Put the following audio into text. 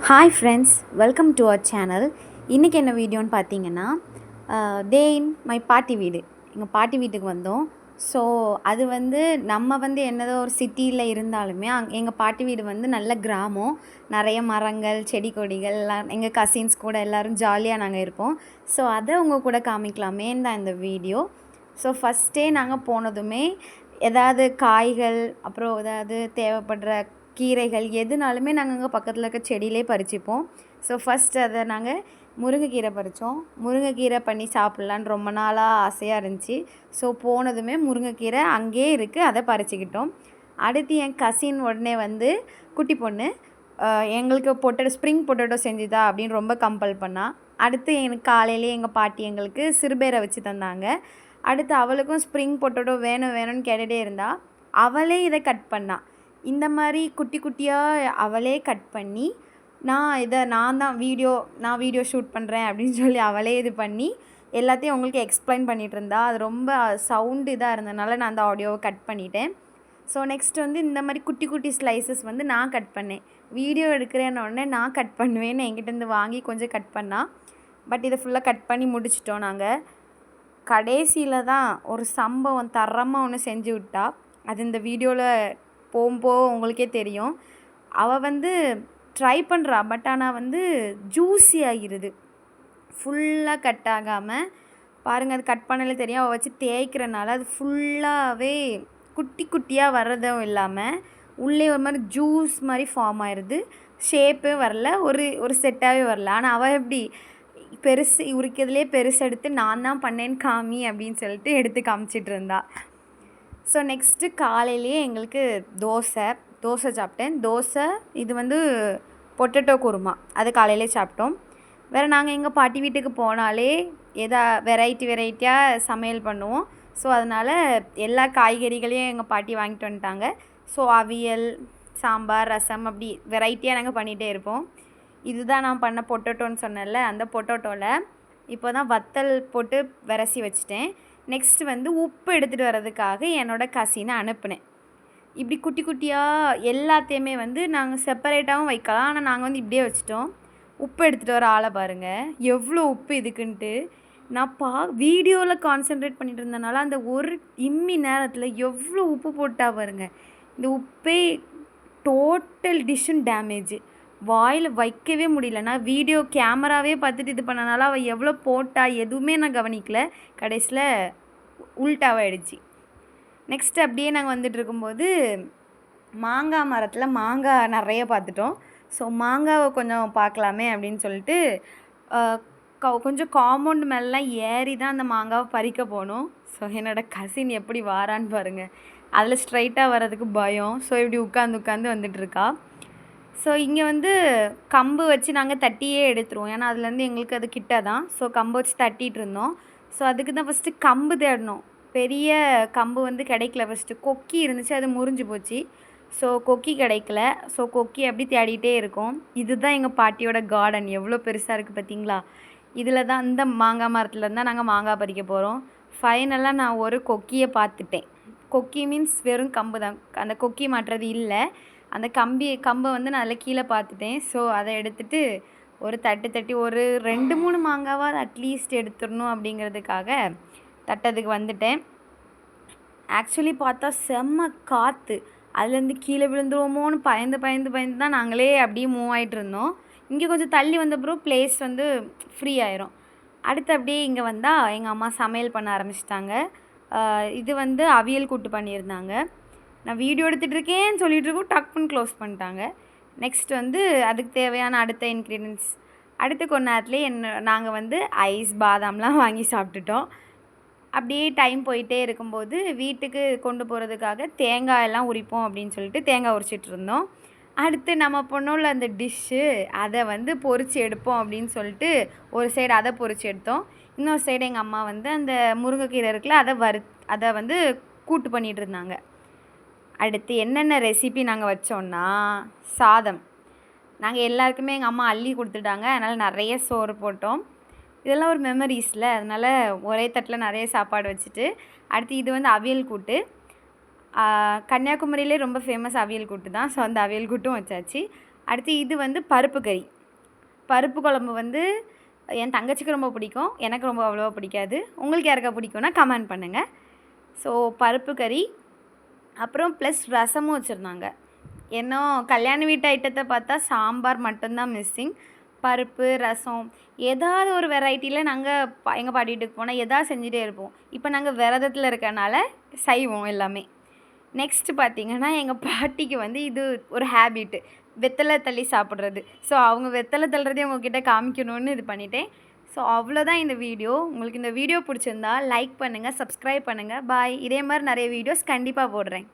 Hi friends, welcome to our channel. இன்றைக்கி என்ன வீடியோன்னு பார்த்தீங்கன்னா, டே இன் மை பாட்டி வீடு. எங்கள் பாட்டி வீட்டுக்கு வந்தோம். ஸோ அது வந்து நம்ம வந்து என்னதோ ஒரு சிட்டியில் இருந்தாலுமே எங்கள் பாட்டி வீடு வந்து நல்ல கிராமம். நிறைய மரங்கள், செடி கொடிகள் எல்லாம், எங்கள் கசின்ஸ் கூட எல்லோரும் ஜாலியாக நாங்கள் இருப்போம். ஸோ அதை உங்கள் கூட காமிக்கலாமேன்னு தான் இந்த வீடியோ. ஸோ ஃபஸ்ட்டே நாங்கள் போனதுமே ஏதாவது காய்கள், அப்புறம் ஏதாவது தேவைப்படுற கீரைகள் எதுனாலுமே நாங்கள் அங்கே பக்கத்தில் இருக்க செடியிலே பறிச்சுப்போம். ஸோ ஃபஸ்ட் அதை நாங்கள் முருங்கைக்கீரை பறித்தோம். முருங்கைக்கீரை பண்ணி சாப்பிட்லான்னு ரொம்ப நாளாக ஆசையாக இருந்துச்சு. ஸோ போனதுமே முருங்கைக்கீரை அங்கேயே இருக்குது, அதை பறிச்சுக்கிட்டோம். அடுத்து என் கசின் உடனே வந்து குட்டி பொண்ணு எங்களுக்கு ஸ்ப்ரிங் பொட்டேட்டோ செஞ்சுதா அப்படின்னு ரொம்ப கம்பல் பண்ணால். அடுத்து எனக்கு காலையிலே எங்கள் பாட்டி எங்களுக்கு சிறுபேரை வச்சு தந்தாங்க. அடுத்து அவளுக்கும் ஸ்ப்ரிங் பொட்டேட்டோ வேணும்னு கேட்டுகிட்டே இருந்தா. அவளே இதை கட் பண்ணா. இந்த மாதிரி குட்டி குட்டியாக அவளே கட் பண்ணி நான் வீடியோ ஷூட் பண்ணுறேன் அப்படின்னு சொல்லி அவளே இது பண்ணி எல்லாத்தையும் உங்களுக்கு எக்ஸ்பிளைன் பண்ணிகிட்டு இருந்தா. அது ரொம்ப சவுண்டு இதாக இருந்ததுனால நான் அந்த ஆடியோவை கட் பண்ணிட்டேன். ஸோ நெக்ஸ்ட் வந்து இந்த மாதிரி குட்டி குட்டி ஸ்லைசஸ் வந்து நான் கட் பண்ணேன். வீடியோ எடுக்கிறேன்னு உடனே நான் கட் பண்ணுவேன்னு என்கிட்டேருந்து வாங்கி கொஞ்சம் கட் பண்ணா. பட் இதை ஃபுல்லாக கட் பண்ணி முடிச்சிட்டோம் நாங்கள். கடைசியில் தான் ஒரு சம்பவம் தரமாக ஒன்று செஞ்சு விட்டா. அது இந்த வீடியோவில் போகும்போது உங்களுக்கே தெரியும். அவள் வந்து ட்ரை பண்ணுறா, பட் ஆனால் வந்து ஜூஸி ஆகிடுது. ஃபுல்லாக கட் ஆகாமல் பாருங்கள், அது கட் பண்ணலே தெரியும். அவள் வச்சு தேய்க்கிறனால அது ஃபுல்லாகவே குட்டி குட்டியாக வர்றதும் இல்லாமல் உள்ளே ஒரு மாதிரி ஜூஸ் மாதிரி ஃபார்ம் ஆயிடுது. ஷேப்பே வரல, ஒரு செட்டாகவே வரல. ஆனால் அவள் எப்படி பெருசு உரிக்கிறதுலே பெருசு எடுத்து நான் தான் பண்ணேன்னு காமி அப்படின்னு சொல்லிட்டு எடுத்து காமிச்சிட்டு இருந்தா. ஸோ நெக்ஸ்ட்டு காலையிலேயே எங்களுக்கு தோசை சாப்பிட்டேன். இது வந்து பொட்டேட்டோ குருமா, அது காலையிலே சாப்பிட்டோம். வேறு நாங்கள் எங்கள் பாட்டி வீட்டுக்கு போனாலே வெரைட்டியாக சமையல் பண்ணுவோம். ஸோ அதனால் எல்லா காய்கறிகளையும் எங்கள் பாட்டி வாங்கிட்டு வந்துட்டாங்க. ஸோ அவியல், சாம்பார், ரசம் அப்படி வெரைட்டியாக நாங்கள் பண்ணிகிட்டே இருப்போம். இதுதான் நான் பண்ண பொட்டேட்டோன்னு சொன்னேன்ல, அந்த பொட்டேட்டோவில் இப்போ தான் வத்தல் போட்டு விரசி வச்சுட்டேன். நெக்ஸ்ட்டு வந்து உப்பு எடுத்துகிட்டு வர்றதுக்காக என்னோடய கசினை அனுப்புனேன். இப்படி குட்டி குட்டியாக எல்லாத்தையுமே வந்து நாங்கள் செப்பரேட்டாகவும் வைக்கலாம், ஆனால் நாங்கள் வந்து இப்படியே வச்சுட்டோம். உப்பு எடுத்துகிட்டு வர ஆளை பாருங்கள், எவ்வளோ உப்பு இதுக்குன்ட்டு. நான் வீடியோவில் கான்சென்ட்ரேட் பண்ணிகிட்டு இருந்தனால அந்த ஒரு இம்மி நேரத்தில் எவ்வளோ உப்பு போட்டா பாருங்க. இந்த உப்பே டோட்டல் டிஷ்ஷும் டேமேஜ். வாயில் வைக்கவே முடியல. நான் வீடியோ கேமராவே பார்த்துட்டு இது பண்ணனால அவள் எவ்வளோ போட்டா எதுவுமே நான் கவனிக்கல. கடைசியில் உல்ட்டாவாயிடுச்சு. நெக்ஸ்ட்டு அப்படியே நாங்கள் வந்துட்டு இருக்கும்போது மாங்காய் மரத்தில் மாங்காய் நிறைய பார்த்துட்டோம். ஸோ மாங்காவை கொஞ்சம் பார்க்கலாமே அப்படின்னு சொல்லிட்டு கொஞ்சம் காம்பவுண்ட் மேலாம் ஏறி தான் அந்த மாங்காவை பறிக்க போனோம். ஸோ என்னோடய கசின் எப்படி வாரான்னு பாருங்கள். அதில் ஸ்ட்ரைட்டாக வர்றதுக்கு பயம். ஸோ இப்படி உட்காந்து வந்துட்டுருக்கா. ஸோ இங்கே வந்து கம்பு வச்சு நாங்கள் தட்டியே எடுத்துருவோம். ஏன்னா அதுலேருந்து எங்களுக்கு அது கிட்ட தான். ஸோ கம்பு வச்சு தட்டிகிட்டு இருந்தோம். ஸோ அதுக்கு தான் ஃபஸ்ட்டு கம்பு தேடணும். பெரிய கம்பு வந்து கிடைக்கல. ஃபஸ்ட்டு கொக்கி இருந்துச்சு, அது முறிஞ்சு போச்சு. ஸோ கொக்கி கிடைக்கல. ஸோ கொக்கி அப்படி தேடிகிட்டே இருக்கோம். இதுதான் எங்கள் பாட்டியோட கார்டன். எவ்வளோ பெருசாக இருக்குது பார்த்தீங்களா? இதில் தான், இந்த மாங்காய் மரத்தில் தான் நாங்கள் மாங்காய் பறிக்க போகிறோம். ஃபைனலாக நான் ஒரு கொக்கியை பார்த்துட்டேன். கொக்கி மீன்ஸ் வெறும் கம்பு தான், அந்த கொக்கி மாட்டுறது இல்லை. அந்த கம்பை வந்து நான் அதில் கீழே பார்த்துட்டேன். ஸோ அதை எடுத்துகிட்டு ஒரு தட்டி ஒரு 2-3 மாங்காவாக அட்லீஸ்ட் எடுத்துடணும் அப்படிங்கிறதுக்காக தட்டதுக்கு வந்துட்டேன். ஆக்சுவலி பார்த்தா செம்ம காற்று. அதுலேருந்து கீழே விழுந்துருவோமோன்னு பயந்து தான் நாங்களே அப்படியே மூவ் ஆகிட்டு இருந்தோம். இங்கே கொஞ்சம் தள்ளி வந்தப்பறம் பிளேஸ் வந்து ஃப்ரீ ஆயிரும். அடுத்து அப்படியே இங்கே வந்தால் எங்கள் அம்மா சமையல் பண்ண ஆரம்பிச்சிட்டாங்க. இது வந்து அவியல் கூட்டு பண்ணியிருந்தாங்க. நான் வீடியோ எடுத்துகிட்ருக்கேன்னு சொல்லிகிட்ருக்கோம், டக்குன்னு க்ளோஸ் பண்ணிட்டாங்க. நெக்ஸ்ட் வந்து அதுக்கு தேவையான அடுத்த இன்க்ரீடியன்ஸ் அடுத்து கொஞ்ச நேரத்துலேயே நாங்கள் வந்து ஐஸ், பாதாம்லாம் வாங்கி சாப்பிட்டுட்டோம். அப்படியே டைம் போயிட்டே இருக்கும்போது வீட்டுக்கு கொண்டு போகிறதுக்காக தேங்காய் எல்லாம் உரிப்போம் அப்படின்னு சொல்லிட்டு தேங்காய் உரிச்சிட்டு இருந்தோம். அடுத்து நம்ம பொண்ணோல அந்த டிஷ்ஷு அதை வந்து பொரித்து எடுப்போம் அப்படின்னு சொல்லிட்டு ஒரு சைடு அதை பொரித்து எடுத்தோம். இன்னொரு சைடு எங்கள் அம்மா வந்து அந்த முருங்கைக்கீரை இருக்குல்ல, அதை வந்து கூட்டு பண்ணிகிட்டு இருந்தாங்க. அடுத்து என்னென்ன ரெசிபி நாங்கள் வச்சோன்னா, சாதம் நாங்கள் எல்லாருக்குமே எங்கள் அம்மா அள்ளி கொடுத்துட்டாங்க. அதனால் நிறைய சோறு போட்டோம். இதெல்லாம் ஒரு மெமரிஸில், அதனால் ஒரே தட்டில் நிறைய சாப்பாடு வச்சுட்டு, அடுத்து இது வந்து அவியல் கூட்டு. கன்னியாகுமரியிலே ரொம்ப ஃபேமஸ் அவியல் கூட்டு தான். ஸோ அந்த அவியல் கூட்டும் வச்சாச்சு. அடுத்து இது வந்து பருப்பு கறி. பருப்பு குழம்பு வந்து என் தங்கச்சிக்கு ரொம்ப பிடிக்கும், எனக்கு ரொம்ப அவ்வளோவா பிடிக்காது. உங்களுக்கு யாருக்கா பிடிக்கும்னா கமெண்ட் பண்ணுங்கள். ஸோ பருப்பு கறி அப்புறம் ப்ளஸ் ரசமும் வச்சுருந்தாங்க. இன்னும் கல்யாண வீட்டு ஐட்டத்தை பார்த்தா சாம்பார் மட்டும்தான் மிஸ்ஸிங். பருப்பு ரசம் ஏதாவது ஒரு வெரைட்டியில் நாங்கள் எங்கள் பாட்டி வீட்டுக்கு போனால் எதாவது செஞ்சுட்டே இருப்போம். இப்போ நாங்கள் விரதத்தில் இருக்கறனால செய்வோம் எல்லாமே. நெக்ஸ்ட்டு பார்த்திங்கன்னா எங்கள் பாட்டிக்கு வந்து இது ஒரு ஹேபிட்டு, வெத்தலை தள்ளி சாப்பிட்றது. ஸோ அவங்க வெத்தலை தள்ளுறதே உங்ககிட்ட காமிக்கணும்னு இது பண்ணிட்டேன். ஸோ அவ்வளோதான் இந்த வீடியோ. உங்களுக்கு இந்த வீடியோ பிடிச்சிருந்தா லைக் பண்ணுங்கள், சப்ஸ்கிரைப் பண்ணுங்கள். பாய். இதே மாதிரி நிறைய வீடியோஸ் கண்டிப்பாக போடுறேன்.